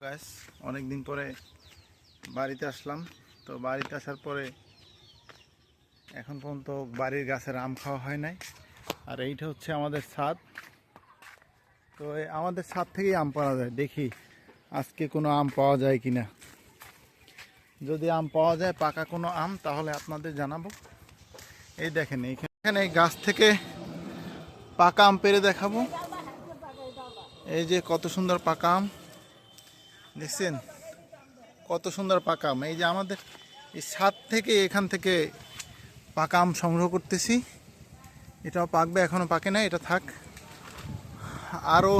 Guys, অনেক দিন পরে বাড়িতে আসলাম। তো বাড়িতে আসার পরে এখন পর্যন্ত বাড়ির গাছের আম খাওয়া হয় নাই। আর এইটা হচ্ছে আমাদের ছাদ। তো আমাদের ছাদ থেকেই আম পাওয়া যায়। দেখি আজকে কোনো আম পাওয়া যায় কিনা। যদি আম পাওয়া যায়, পাকা কোনো আম, তাহলে আপনাদের জানাবো। এই দেখেন, এখানে এই গাছ থেকে পাকা আম পেড়ে দেখাবো। এই যে কত সুন্দর পাকা আম দেখছেন, কত সুন্দর পাকা আম। এই যে আমাদের এই ছাদ থেকে, এখান থেকে পাকা আম সংগ্রহ করতেছি। এটাও পাকবে, এখনো পাকে না, এটা থাক। আরও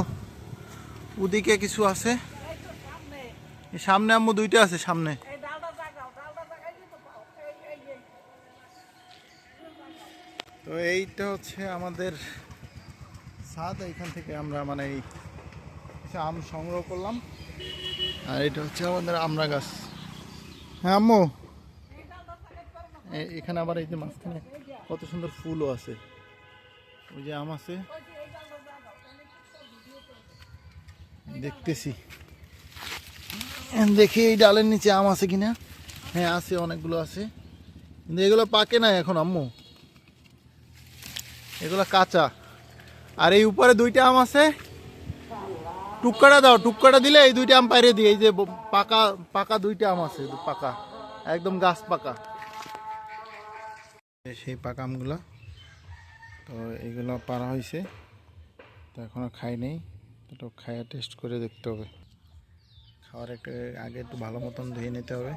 ওদিকে কিছু আছে, সামনে আম্মু দুইটা আছে সামনে। তো এইটা হচ্ছে আমাদের ছাদ। এইখান থেকে আমরা মানে এই আম সংগ্রহ করলাম। আর এটা হচ্ছে আমাদের আমড়া গাছ। হ্যাঁ আম্মু, এখানে আবার এই যে মাঝখানে কত সুন্দর ফুলও আছে। ওই যে আম আছে, দেখতেছি। দেখি এই ডালের নিচে আম আছে কিনা। হ্যাঁ আছে, অনেকগুলো আছে, কিন্তু এগুলো পাকে না এখন আম্মু, এগুলো কাঁচা। আর এই উপরে দুইটা আম আছে, টুকরা দাও, টুকরা দিলে এই দুইটা আম পাইরে দিই। এই যে পাকা পাকা দুইটা আম আছে, পাকা একদম গাছ পাকা, সেই পাকা আমগুলো। তো এইগুলো পারা হয়েছে, তো এখনো খাই নেই। তো খাইয়া টেস্ট করে দেখতে হবে। খাওয়ার আগে একটু ভালো মতন ধুয়ে নিতে হবে।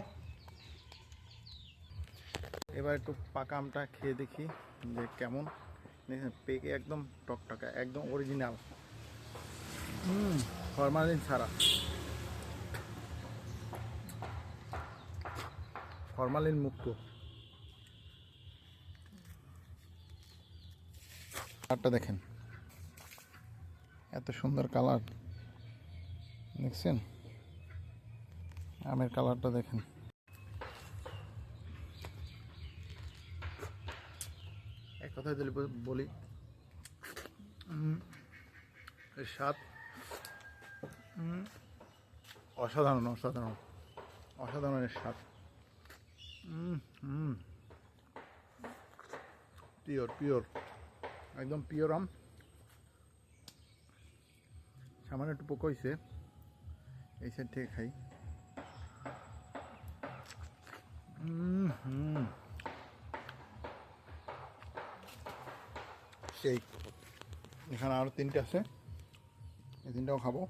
এবার একটু পাকা আমটা খেয়ে দেখি যে কেমন। পেকে একদম টকটকা, একদম অরিজিনাল, ফরমালিন ছাড়া, ফরমালিন মুক্ত। কালারটা দেখেন, এত সুন্দর কালার দেখছেন, আমের কালারটা দেখেন। এক কথায় যদি বলি, এর স্বাদ অসাধারণ, অসাধারণ, অসাধারণ এর স্বাদ। পিওর পিওর, একদম পিওর আম। সামান্য একটু পোকা হয়েছে, এই সাইড থেকে খাই। সেই এখানে আরও তিনটে আছে, এই তিনটাও খাবো।